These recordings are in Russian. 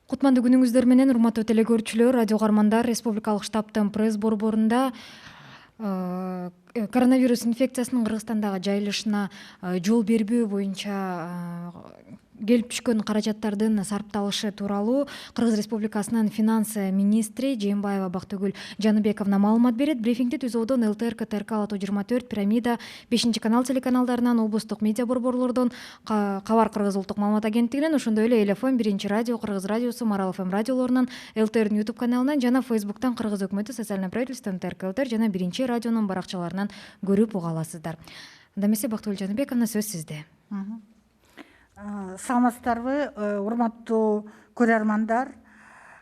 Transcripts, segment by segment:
Кутмандуу күнүңүздөр менен урматтуу телекөрүүчүлөр, радио каармандар, Республикалык штабтын пресс борборунда коронавирус инфекциясынын Кыргызстандагы жайылышына жол бербөө боюнча келип түшкөн каражаттардын сарпталышы тууралуу Кыргыз Республикасынын финансы министри Жээнбаева Бактыгүл Жаныбековна маалымат берет. Брифингди ТУЗОдон, ЛТР, КТРК, Ала 24, Пирамида, 5 канал телеканалдарынан, облустук медиа борборлордон, Кабар Кыргыз улуттук маалымат агенттигинен, ошондой эле Эл ФМ, Биринчи радио, Кыргыз радиосу, Марал ФМ радиолорунан, ЛТРдин YouTube каналынан жана Фейсбуктан Кыргыз өкмөтү социальное правительство МТРК ЛТР жана Биринчи радионун баракчаларынан көрүп уга аласыздар. Анда эмесе Бактыгүл Жаныбековна, сөз сизде. Саламатсыздарбы, урматтуу көрөрмандар.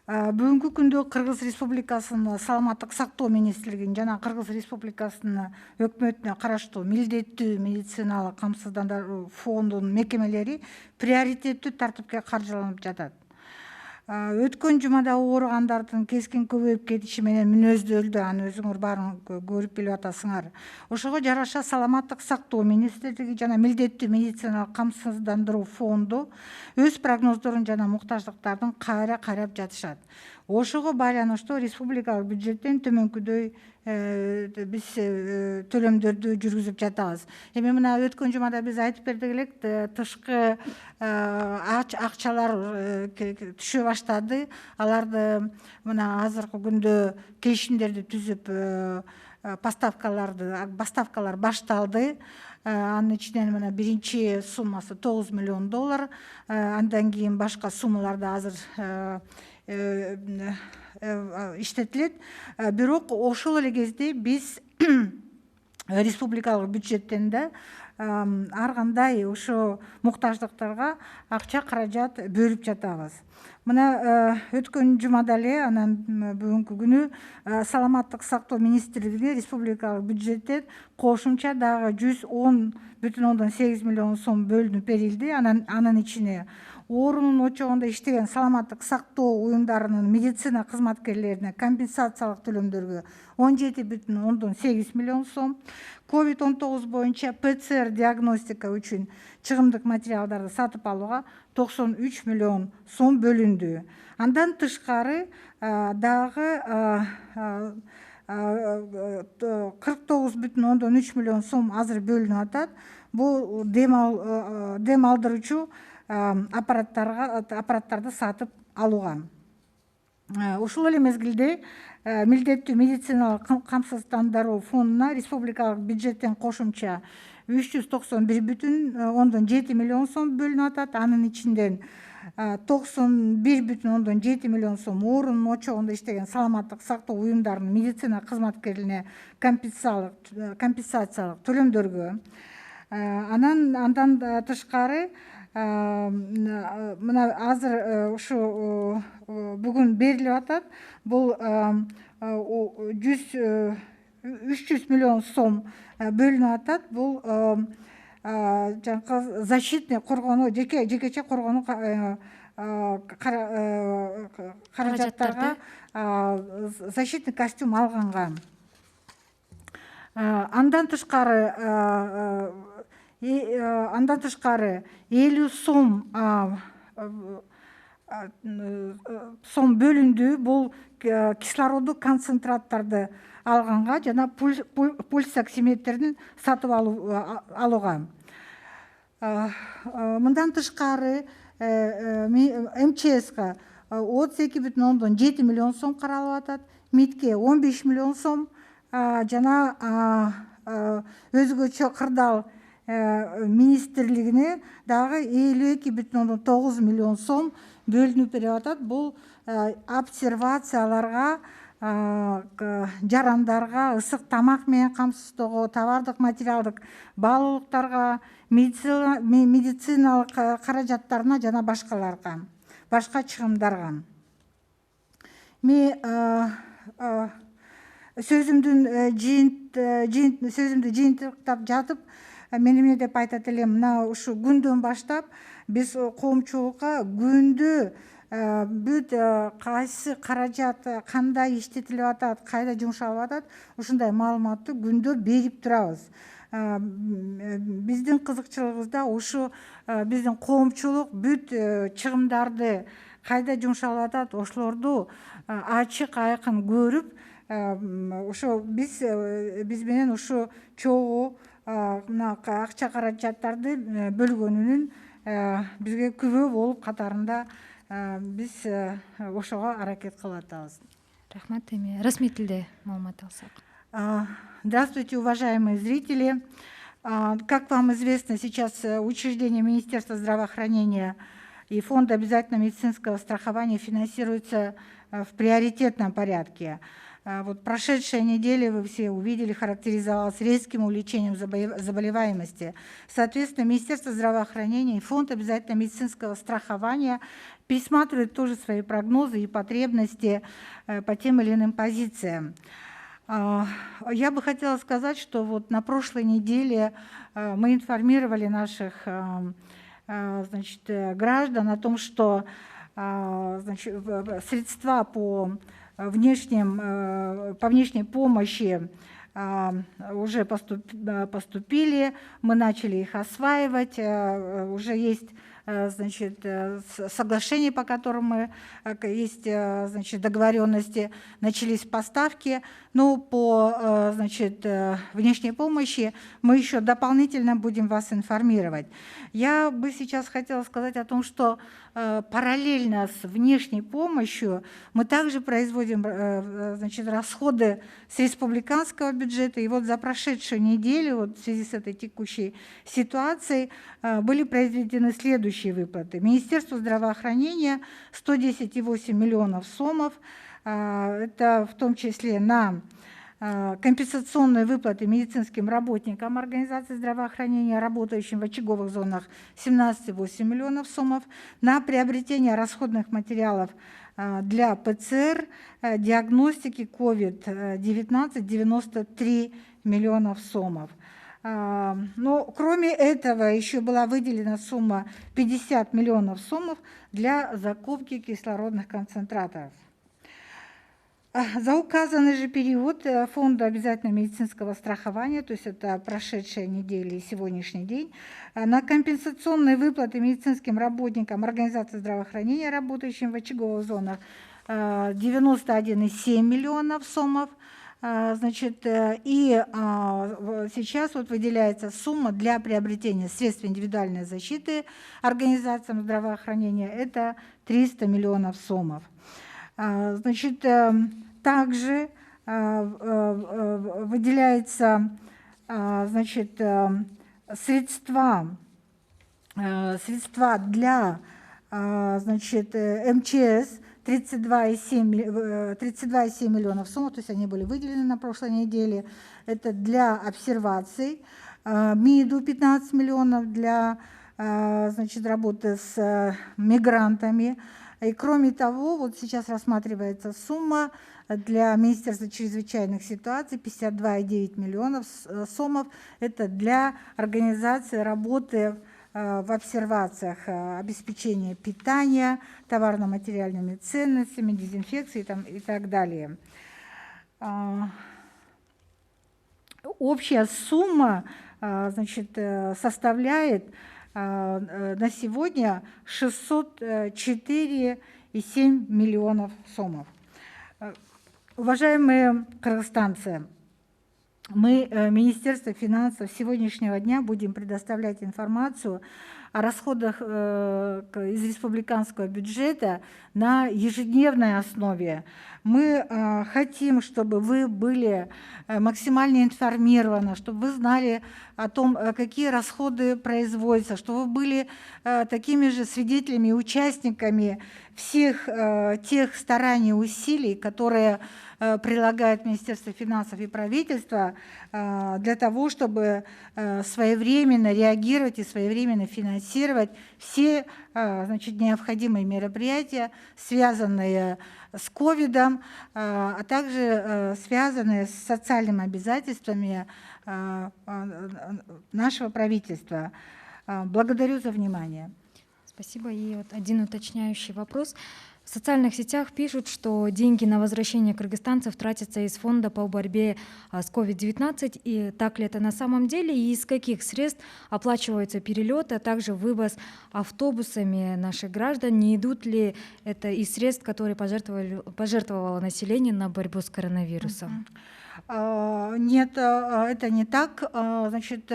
Бүгүнкү күндө Кыргыз Республикасынын саламаттык сактоо министрлигинин жана Кыргыз Республикасынын өкмөтүнө караштуу милдеттүү медициналык камсыздандыруу фондунун мекемелери приоритеттүү тартипке каржыланып жатат. Өткөн жумада ооругандардын кескин көбөйүп кетиши менен мүнөздөлдү, аны өзүңөр баарын көрүп билип атасыңар. Ошого жараша саламаттык сактоо министрлиги жана милдеттүү медициналык камсыздандыруу фонду өз прогноздорун жана муктаждыктардын кайра карап жатышат. Ошого байланыштуу республикалык бюджеттен төмөнкүдөй биз төлөмдөрдү жүргүзүп жатабыз. Эми мына өткөн жумада биз айтып бердик элек, тышкы акчалар түшө баштады. Аларды мына азыркы күндө келишимдерди түзүп, поставкалар башталды. Анын ичинен мына биринчи суммасы $9 миллион, андан кийин башка суммалар да азыр иштетилет. Бирок ошол эле кезде биз республикалык бюджеттен да ар кандай ошо муктаждыктарга акча каражат бөлүп жатабыз. Мына өткөн жумада эле, анан бүгүнкү күнү саламаттык сактоо министрлигине республикалык бюджеттен кошумча дагы $110,8 миллион сом бөлүнүп берилди. Анын ичине оорунун очогунда иштеген саламаттык сактоо уюмдарынын медицина кызматкерлерине компенсациялык төлөмдөргө $17,8 миллион сом, COVID-19 боюнча ПЦР диагностика үчүн чыгымдык материалдарды сатып алууга $93 миллион сом бөлүндү. Андан тышкары дагы $49,3 миллион сом азыр бөлүнүп атат. Бул дем алдыруучу аппараттарды сатып алууга. Ушул эле мезгилде милдеттүү медициналык камсыздандыруу фондуна республикалык бюджеттен кошумча $391,7 миллион сом бөлүнүп атат. Анын ичинден $91,7 миллион сом оорунун очогунда иштеген саламаттык сактоо уюмдарынын медицина кызматкерлерине компенсациялык төлөмдөргө. Андан тышкары мына азыр ушу бүгүн берилип атат. Бул 300 миллион сом бөлүнүп атат. Бул защитный коргонуу, жекече коргонуу каражаттарга защитный костюм алганга. Андан тышкары 50 сом бөлүндү. Бул кислороддук концентраттарды алганга жана пульсоксиметрдин сатып алууга. Мындан тышкары МЧСка $32,7 миллион сом каралып атат, МИДке $15 миллион сом жана өзгөчө кырдаал министрлигине дагы $52,9 миллион сом бөлүнүп берип атат. Бул обсервацияларга, жарандарга, ысык тамак менен камсыздоого, товардык материалдык баалуулуктарга, медициналык каражаттарына жана башка чыгымдарга. Мен сөзүмдү жыйынтыктап жатып, мен эмне деп айтат элем, мына ушу күндөн баштап биз коомчулукка күндө бүт кайсы каражат кандай иштетилип атат, кайда жумшалып атат, ушундай маалыматты күндө берип турабыз. Биздин кызыкчылыгыбызда ушу биздин коомчулук бүт чыгымдарды кайда жумшалып атат, ошолорду ачык айкын көрүп, ошо биз менен ушу чогуу мына акча каражаттарды бөлгөнүнүн бизге күбө болуп катарында биз ошого аракет кылып атабыз. Рахмат. Эми расмий тилде маалымат алсак. Здравствуйте, уважаемые зрители. Как вам известно, сейчас учреждение Министерства здравоохранения и Фонд обязательного медицинского страхования финансируются в приоритетном порядке. Вот прошедшая неделя, вы все увидели, характеризовалась резким увеличением заболеваемости. Соответственно, Министерство здравоохранения и Фонд обязательного медицинского страхования пересматривают тоже свои прогнозы и потребности по тем или иным позициям. Я бы хотела сказать, что вот на прошлой неделе мы информировали наших граждан о том, что средства по внешней помощи уже поступили, мы начали их осваивать, уже есть соглашение, по которым есть договоренности, начались поставки, но по внешней помощи мы еще дополнительно будем вас информировать. Я бы сейчас хотела сказать о том, что параллельно с внешней помощью мы также производим расходы с республиканского бюджета. И вот за прошедшую неделю, вот в связи с этой текущей ситуацией, были произведены следующие выплаты. Министерству здравоохранения 110,8 миллионов сомов, это в том числе на компенсационные выплаты медицинским работникам организации здравоохранения, работающим в очаговых зонах, 17,8 миллионов сомов, на приобретение расходных материалов для ПЦР, диагностики COVID-19 93 миллионов сомов. Но кроме этого еще была выделена сумма 50 миллионов сомов для закупки кислородных концентраторов. За указанный же период Фонда обязательного медицинского страхования, то есть это прошедшая неделя и сегодняшний день, на компенсационные выплаты медицинским работникам организации здравоохранения, работающим в очаговых зонах, 91,7 миллионов сомов. И сейчас вот выделяется сумма для приобретения средств индивидуальной защиты организациям здравоохранения, это 300 миллионов сомов. Также выделяется средства для МЧС 32,7 миллионов сомов, то есть они были выделены на прошлой неделе. Это для обсерваций. МИДу 15 миллионов для работы с мигрантами. И кроме того, вот сейчас рассматривается сумма для Министерства чрезвычайных ситуаций 52,9 миллионов сомов. Это для организации работы в обсервациях, обеспечения питания, товарно-материальными ценностями, дезинфекции и так далее. Общая сумма составляет на сегодня 604,7 миллионов сомов. Уважаемые кыргызстанцы, мы, Министерство финансов, с сегодняшнего дня будем предоставлять информацию о расходах из республиканского бюджета на ежедневной основе. Мы хотим, чтобы вы были максимально информированы, чтобы вы знали о том, какие расходы производятся, чтобы вы были такими же свидетелями и участниками всех тех стараний и усилий, которые прилагает Министерство финансов и правительство для того, чтобы своевременно реагировать и своевременно финансировать все необходимые мероприятия, связанные с ковидом, а также связанные с социальными обязательствами нашего правительства. Благодарю за внимание. Спасибо. И вот один уточняющий вопрос. В социальных сетях пишут, что деньги на возвращение кыргызстанцев тратятся из фонда по борьбе с COVID-19. И так ли это на самом деле? И из каких средств оплачиваются перелеты, а также вывоз автобусами наших граждан? Не идут ли это из средств, которые пожертвовало население на борьбу с коронавирусом? Нет, это не так. Значит,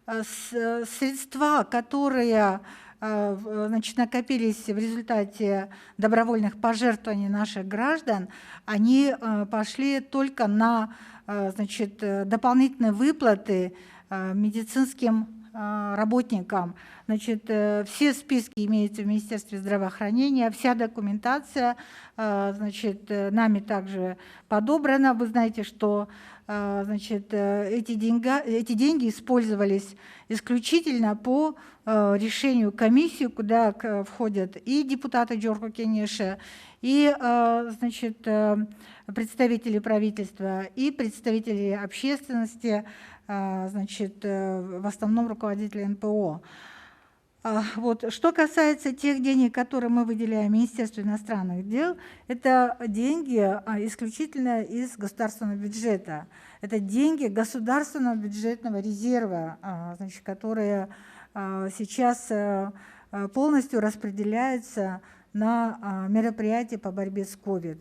средства, которые накопились в результате добровольных пожертвований наших граждан, они пошли только на дополнительные выплаты медицинским работникам. Значит, все списки имеются в Министерстве здравоохранения, вся документация нами также подобрана. Вы знаете, что эти деньги использовались исключительно по решению комиссии, куда входят и депутаты Джорко Кенеша, и представители правительства, и представители общественности, в основном руководители НПО. Вот. Что касается тех денег, которые мы выделяем Министерству иностранных дел, это деньги исключительно из государственного бюджета. Это деньги государственного бюджетного резерва, которые сейчас полностью распределяются на мероприятия по борьбе с COVID.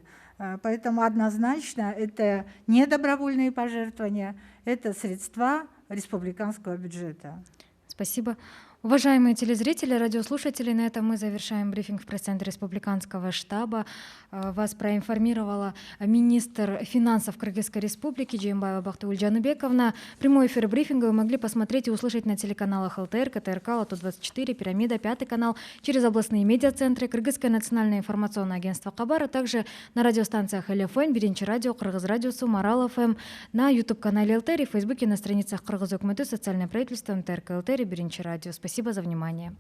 Поэтому однозначно это не добровольные пожертвования, это средства республиканского бюджета. Спасибо. Уважаемые телезрители, радиослушатели, на этом мы завершаем брифинг в пресс-центре Республиканского штаба. Вас проинформировала министр финансов Кыргызской Республики Жээнбаева Бактыгүл Жаныбековна. Прямой эфир брифинга вы могли посмотреть и услышать на телеканалах ЛТР, КТРК, Лото-24, Пирамида, Пятый канал, через областные медиацентры, Кыргызское национальное информационное агентство Кабар, а также на радиостанциях ЛФМ, Биринчи радио, Кыргыз радиосу, Марал ФМ, на YouTube-канале ЛТР и в Фейсбуке на страницах Кыргыз Өкмөтү, социальное правительство, МТРК ЛТР и Биринчи радио. Спасибо за внимание.